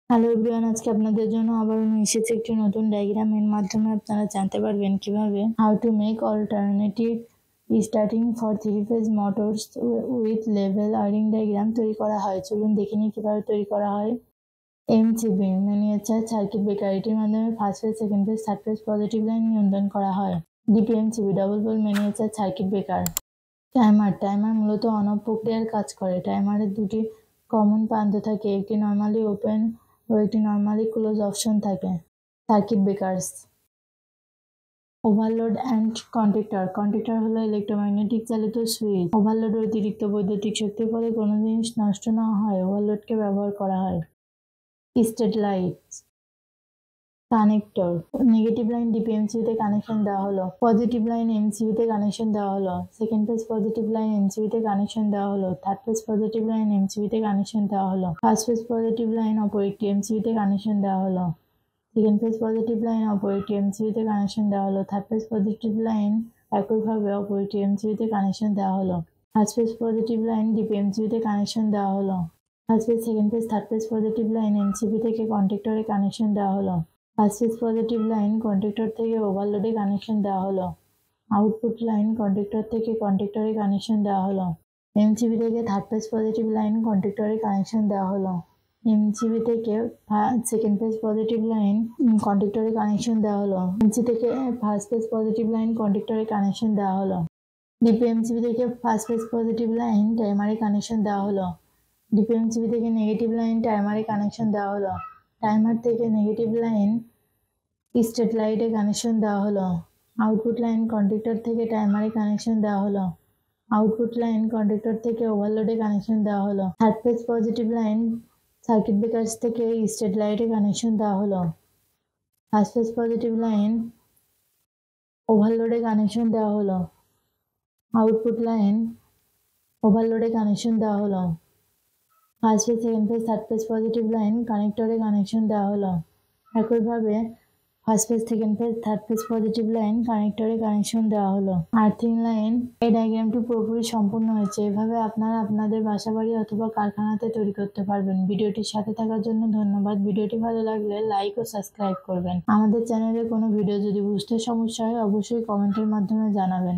Hello everyone, আজকে আপনাদের জন্য আবারও নিয়ে এসেছি একটি নতুন ডায়াগ্রাম। এর মাধ্যমে আপনারা জানতে পারবেন কিভাবে how to make alternative starting for three phase motors with level wiring diagram তৈরি করা হয়। চলুন দেখে নিই কিভাবে তৈরি করা হয়। এমসিবি ম্যানুফ্যাকচার সার্কিট ব্রেকার, এটির মাধ্যমে first phase, second phase, third phase positive line নিয়ন্ত্রণ করা হয়। DPMCB double pole manufacture circuit breaker. Timer মূলত অন অফ প্রক্রিয়ার কাজ করে। টাইমারের দুটি কমন প্রান্ত থাকে, একটি নর্মালি ওপেন ও একটি নর্মালি ক্লোজ অপশন থাকে। Circuit breakers. Overload and contactor হলো ইলেকট্রোম্যাগনেটিক চালিত সুইচ। ওভারলোড অতিরিক্ত বৈদ্যুতিক শক্তির ফলে কোনো জিনিস নষ্ট না হয় ওভারলোডকে ব্যবহার করা হয়। Street lights. Connector, negative line ডিপিএমসিবিতে কানেকশন দেওয়া হলো, পজিটিভ লাইন এমসিবিতে কানেকশন দেওয়া হলো, সেকেন্ড ফেজ পজিটিভ লাইন এমসিবিতে কানেকশন দেওয়া হলো, থার্ড ফেজ পজিটিভ লাইন এমসিবিতে কানেকশন দেওয়া হলো, ফার্স্ট ফেজ পজিটিভ লাইন অপর একটি এমসিবিতে কানেকশন দেওয়া হলো, সেকেন্ড ফেজ পজিটিভ লাইন অপর একটি এমসিবিতে কানেকশন দেওয়া হলো, থার্ড ফেজ পজিটিভ লাইন একইভাবে অপর একটি এমসিবিতে কানেকশন দেওয়া হলো, ফার্স্ট ফেজ পজিটিভ লাইন ডিপিএমসিবিতে কানেকশন দেওয়া হলো, first phase, second phase, third phase positive line MCB থেকে কন্ট্যাক্টরে কানেকশন দেওয়া হলো, first phase positive line contactor থেকে ওভারলোডে কানেকশন দেওয়া হলো, আউটপুট লাইন কন্ট্যাক্টর থেকে কন্ট্যাক্টরে কানেকশন দেওয়া হলো, এমসিবি থেকে থার্ড ফেজ পজিটিভ লাইন কন্ট্যাক্টরে কানেকশন দেওয়া হলো, এমসিবি থেকে সেকেন্ড ফেজ পজিটিভ লাইন কন্ট্যাক্টরে কানেকশন দেওয়া হলো, এমসি থেকে ফার্স্ট ফেজ পজিটিভ লাইন কন্ট্যাক্টরে কানেকশন দেওয়া হলো, ডিপিএমসিবি থেকে ফার্স্ট ফেজ পজিটিভ লাইন টাইমারে কানেকশন দেওয়া হলো, ডিপিএমসিবি থেকে নেগেটিভ লাইন টাইমারে কানেকশন দেওয়া হলো, টাইমার থেকে নেগেটিভ লাইন স্ট্রিট লাইটে কানেকশন দেওয়া হলো, আউটপুট লাইন কন্ট্যাক্টর থেকে টাইমারে কানেকশন দেওয়া হলো, আউটপুট লাইন কন্ট্যাক্টর থেকে ওভারলোডে কানেকশন দেওয়া হলো, third phase positive line circuit breakers থেকে স্ট্রিট লাইটে কানেকশন দেওয়া হলো, ফার্স্ট ফেজ পজিটিভ লাইন ওভারলোডে কানেকশন দেওয়া হলো, আউটপুট লাইন ওভারলোডে কানেকশন দেওয়া হলো, first phase, second phase, third phase positive line কানেক্টরে কানেকশন দেওয়া হলো। একইভাবে first phase, second phase, third phase positive line কানেক্টরে কানেকশন দেওয়া হলো। Earthing line. এই ডায়াগ্রামটি পুরোপুরি সম্পূর্ণ হয়েছে। এভাবে আপনারা আপনাদের বাসাবাড়ি অথবা কারখানাতে তৈরি করতে পারবেন। ভিডিওটির সাথে থাকার জন্য ধন্যবাদ। ভিডিওটি ভালো লাগলে লাইক ও সাবস্ক্রাইব করবেন। আমাদের চ্যানেলে কোনো ভিডিও যদি বুঝতে সমস্যা হয় অবশ্যই কমেন্টের মাধ্যমে জানাবেন।